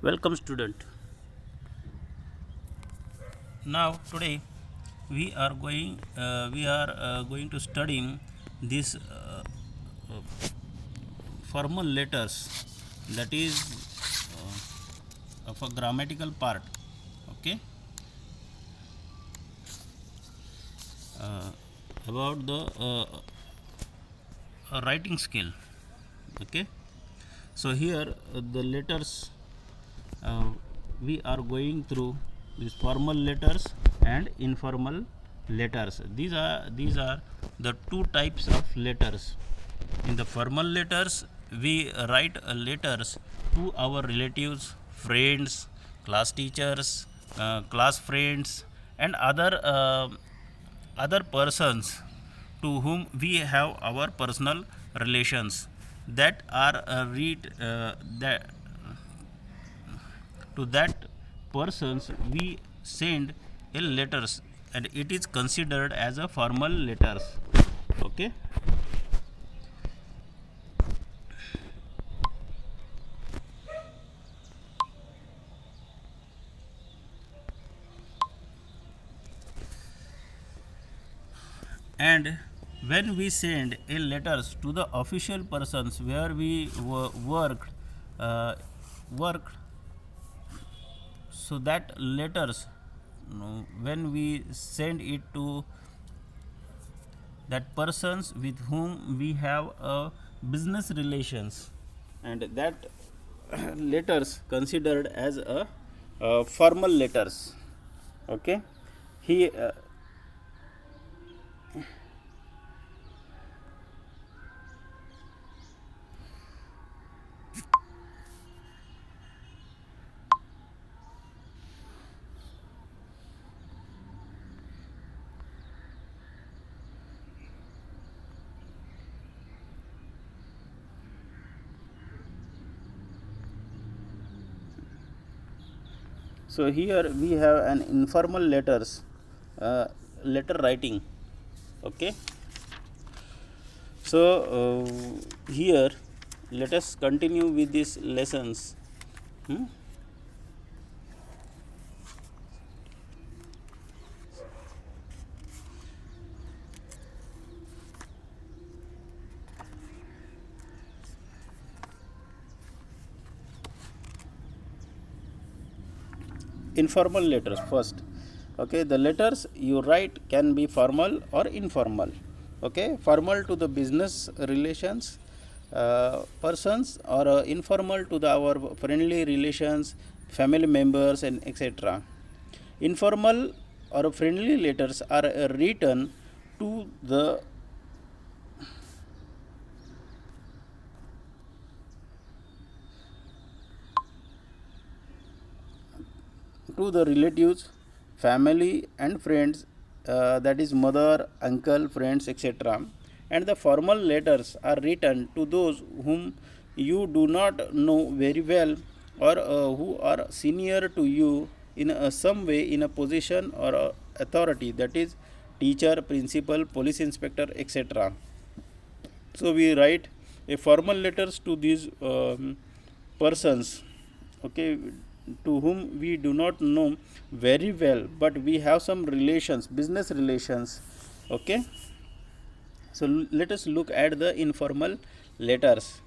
Welcome, student. Now today we are going to studying this formal letters, that is of a grammatical part. Okay, uh, about the writing skill. Okay, so here the letters uh, we are going through these formal letters and informal letters. These are the two types of letters. In the formal letters, we write letters to our relatives, friends, class teachers, class friends, and other persons to whom we have our personal relations, that are read that to that persons we send a letters, and it is considered as a formal letters. Okay, and when we send a letters to the official persons where we uh, worked, so that letters, when we send it to that persons with whom we have a business relations, and that letters considered as a formal letters. Okay, he so here we have an informal letters, uh, letter writing. Okay, so here let us continue with these lessons. Hmm? Informal letters first. Okay, the letters you write can be formal or informal. Okay, formal to the business relations persons, or informal to our friendly relations, family members, and etc. Informal or friendly letters are written to the relatives, family, and friends, that is mother, uncle, friends, etc. And the formal letters are written to those whom you do not know very well, or who are senior to you in some way, in a position or authority, that is teacher, principal, police inspector, etc. So we write a formal letters to these persons, okay, to whom we do not know very well, but we have some relations, business relations. Okay, so let us look at the informal letters.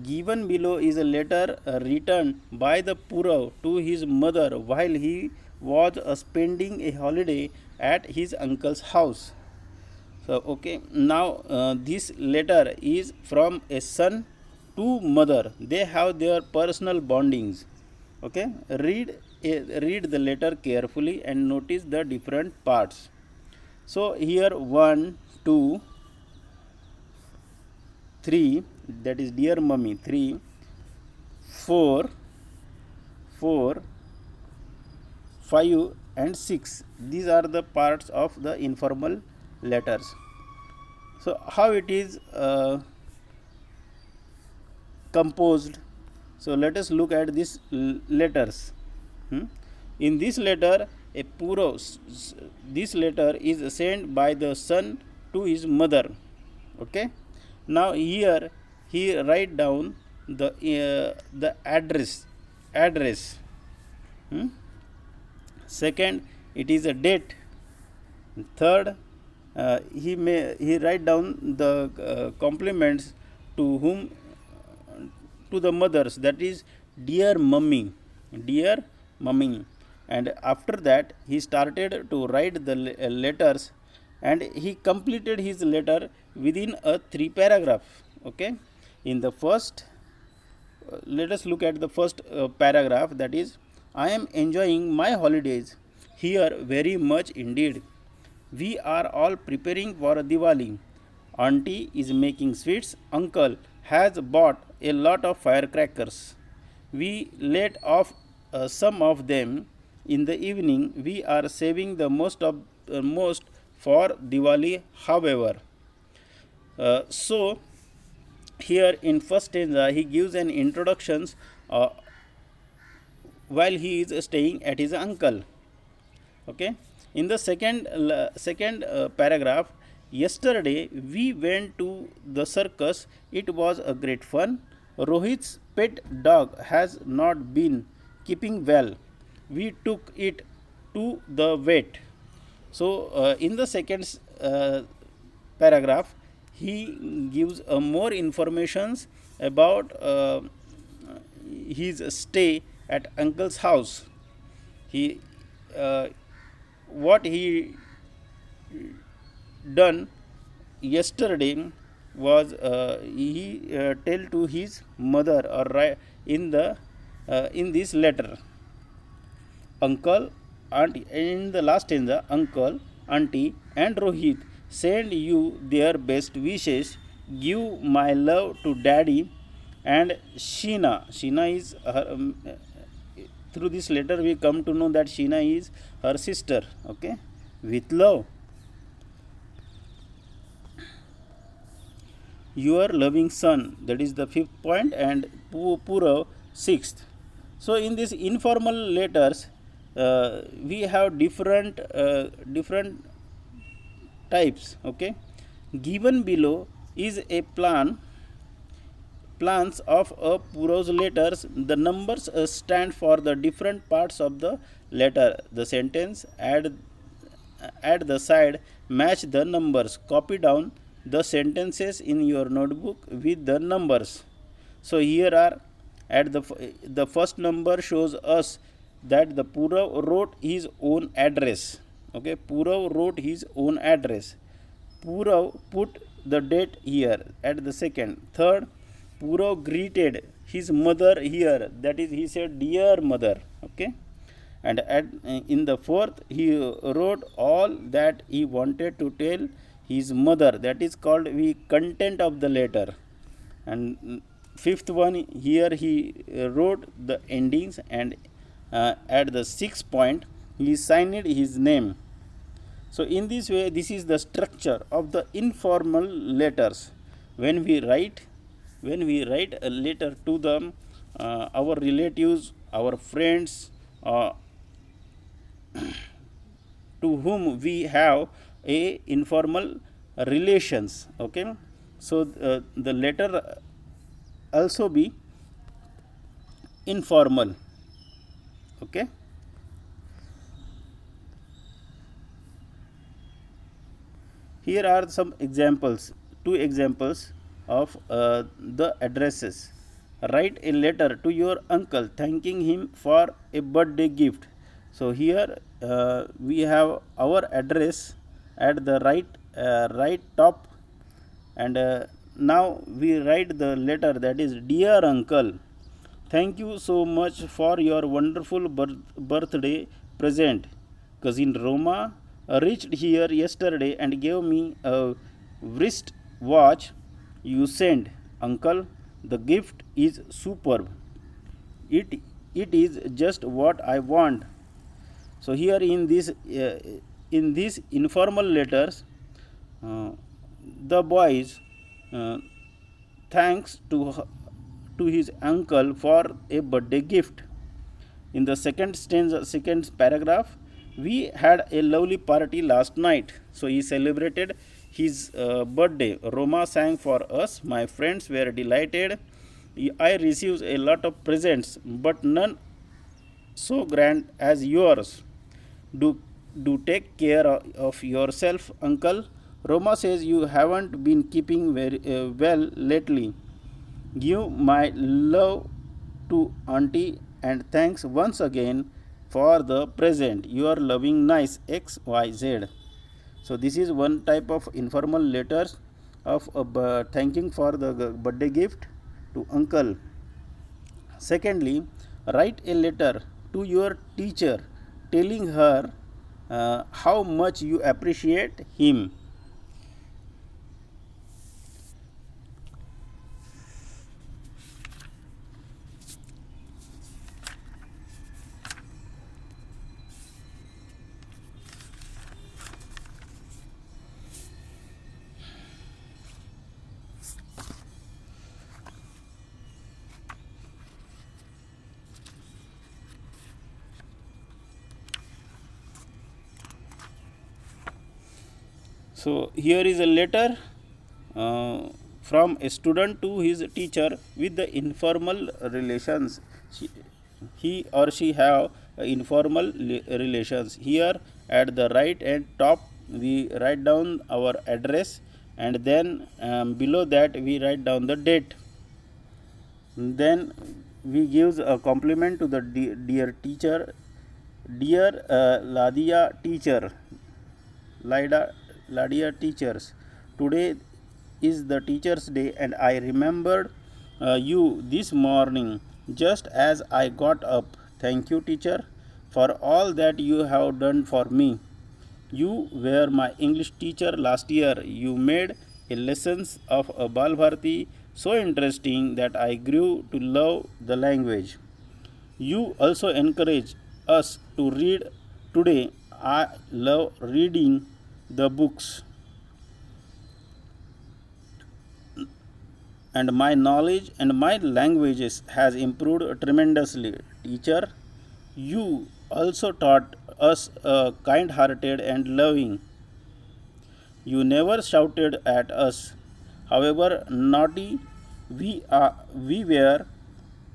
Given below is a letter written by the Purav to his mother while he was spending a holiday at his uncle's house. So okay, now this letter is from a son to mother. They have their personal bondings. Okay, read the letter carefully and notice the different parts. So here 1, 2, 3, that is dear mummy, 3, 4, 4, 5, and 6. These are the parts of the informal letters. So how it is composed? So let us look at these letters. Hmm? In this letter, a puro, this letter is sent by the son to his mother. Okay. Now here he write down the address. address. Hmm? Second, it is a date. Third, he write down the compliments to whom, to the mothers, that is dear mummy, dear mummy. And after that he started to write the letters, and he completed his letter within a 3 paragraph. Okay, in the first, let us look at the first paragraph, that is, I am enjoying my holidays here very much indeed. We are all preparing for Diwali. Auntie is making sweets. Uncle has bought a lot of firecrackers. We let off some of them in the evening. We are saving the most for Diwali, however. So here in first stanza he gives an introductions uh, while he is staying at his uncle. Okay, in the second paragraph, yesterday we went to the circus. It was a great fun. Rohit's pet dog has not been keeping well. We took it to the vet. So in the second paragraph he gives more informations about his stay at uncle's house. He what he done yesterday was he tell to his mother, or in the in this letter, uncle, auntie, in the last stanza, uncle, auntie and Rohit send you their best wishes. Give my love to daddy and Sheena. Sheena is her, through this letter we come to know that Sheena is her sister. Okay, with love, your loving son. That is the fifth point, and Purav sixth. So in these informal letters, we have different types. Okay, given below is a plans of a Purav's letters. The numbers stand for the different parts of the letter. The sentence at the side match the numbers. Copy down the sentences in your notebook with the numbers. So here are at the first number shows us that the Purav wrote his own address. Okay, Purav wrote his own address. Purav put the date here at the second. Third, Purav greeted his mother here. That is, he said, dear mother. Okay, and in the fourth, he wrote all that he wanted to tell his mother. That is called the content of the letter. And fifth one, here he wrote the endings, and at the sixth point he signed his name. So in this way, this is the structure of the informal letters. When we write a letter to them, our relatives, our friends, to whom we have a informal relations. Okay, so the letter also be informal. Okay, here are some examples, two examples of the addresses. Write a letter to your uncle thanking him for a birthday gift. So here we have our address at the right top, and now we write the letter, that is, dear uncle, thank you so much for your wonderful birthday present. Cousin Roma reached here yesterday and gave me a wrist watch you sent. Uncle, the gift is superb. It is just what I want. So here in these informal letters, the boys thanks to his uncle for a birthday gift. In the second paragraph, we had a lovely party last night. So he celebrated his birthday. Roma sang for us. My friends were delighted. I receive a lot of presents, but none so grand as yours. Do, do take care of yourself, uncle. Roma says you haven't been keeping very well lately. Give my love to auntie and thanks once again for the present. You are loving nice XYZ. So this is one type of informal letters of thanking for the birthday gift to uncle. Secondly, write a letter to your teacher telling her how much you appreciate him. So here is a letter from a student to his teacher with the informal relations. He or she have informal relations. Here at the right and top we write down our address, and then below that we write down the date. Then we give a compliment to the dear teacher. Dear Ladia teacher, Ladia teachers, today is the teacher's day and I remembered you this morning just as I got up. Thank you, teacher, for all that you have done for me. You were my English teacher last year. You made a lessons of a Bal Bharati so interesting that I grew to love the language. You also encourage us to read today. I love reading the books, and my knowledge and my languages has improved tremendously. Teacher, you also taught us kind hearted and loving. You never shouted at us, however naughty we were,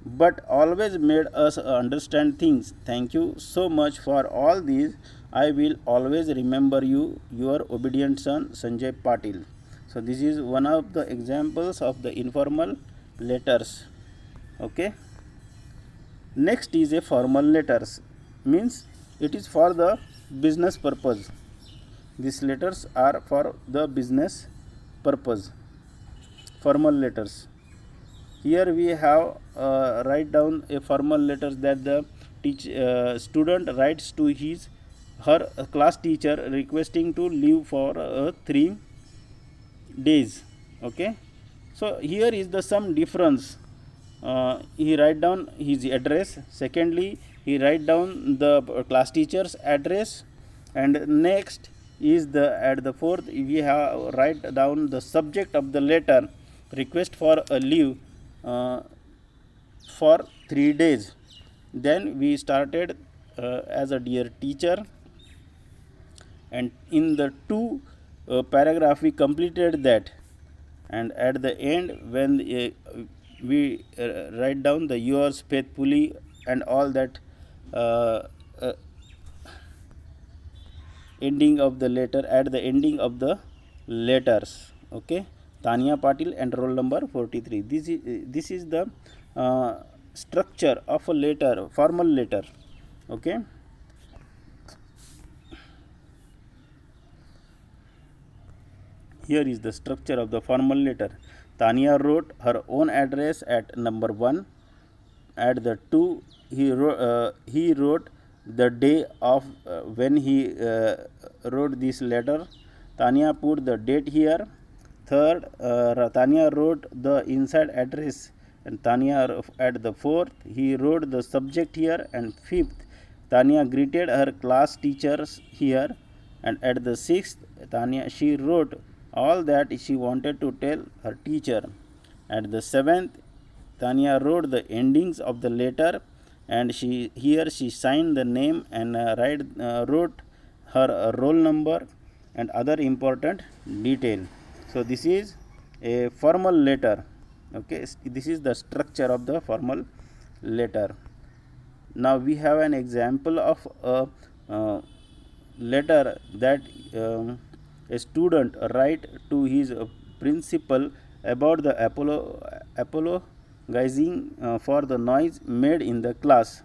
but always made us understand things. Thank you so much for all these. I will always remember you, your obedient son, Sanjay Patil. So, this is one of the examples of the informal letters. Okay. Next is a formal letters, means it is for the business purpose. These letters are for the business purpose. Formal letters. Here we have write down a formal letters that the student writes to his her class teacher requesting to leave for 3 days. Okay. So here is the some difference. He write down his address. Secondly, he write down the class teacher's address, and next is the at the fourth we have write down the subject of the letter, request for a leave for 3 days. Then we started as a dear teacher, and in the two paragraph we completed that, and at the end when we write down the yours faithfully and all that uh, uh, ending of the letter at the ending of the letters. Okay, Tania Patil and roll number 43. This is the structure of a letter, formal letter. Okay. Here is the structure of the formal letter. Tania wrote her own address at number 1. At the 2, he wrote the day of when he wrote this letter. Tania put the date here. Third, Tania wrote the inside address, and Tania at the 4th he wrote the subject here, and 5th Tania greeted her class teachers here, and at the 6th Tania she wrote all that she wanted to tell her teacher. At the 7th Tania wrote the endings of the letter, and she signed the name and wrote her roll number and other important detail. So this is a formal letter. Okay, this is the structure of the formal letter. Now we have an example of a letter that a student write to his principal about the apologizing for the noise made in the class.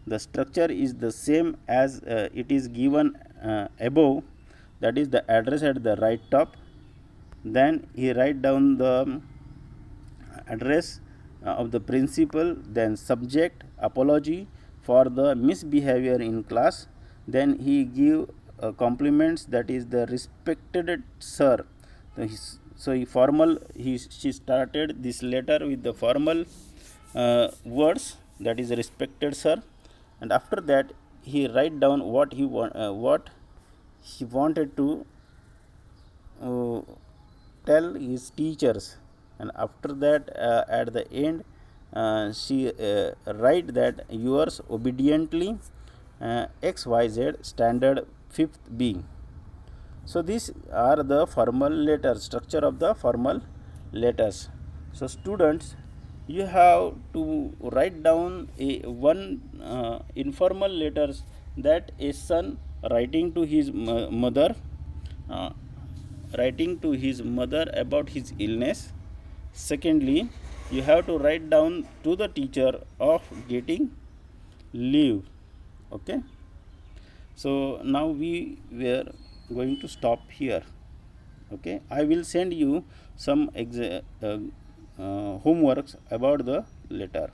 The structure is the same as it is given above, that is the address at the right top. Then he write down the address of the principal, then subject apology for the misbehavior in class, then he give compliments, that is the respected sir. So she started this letter with the formal words, that is respected sir, and after that he write down what he wanted to uh, tell his teachers, and after that at the end she write that yours obediently xyz standard 5th b. So these are the formal letters, structure of the formal letters. So students, you have to write down a one informal letters, that a son writing to his mother, uh, writing to his mother about his illness. Secondly, you have to write down to the teacher of getting leave. Okay, so now we were going to stop here. Okay, I will send you some homeworks about the letter.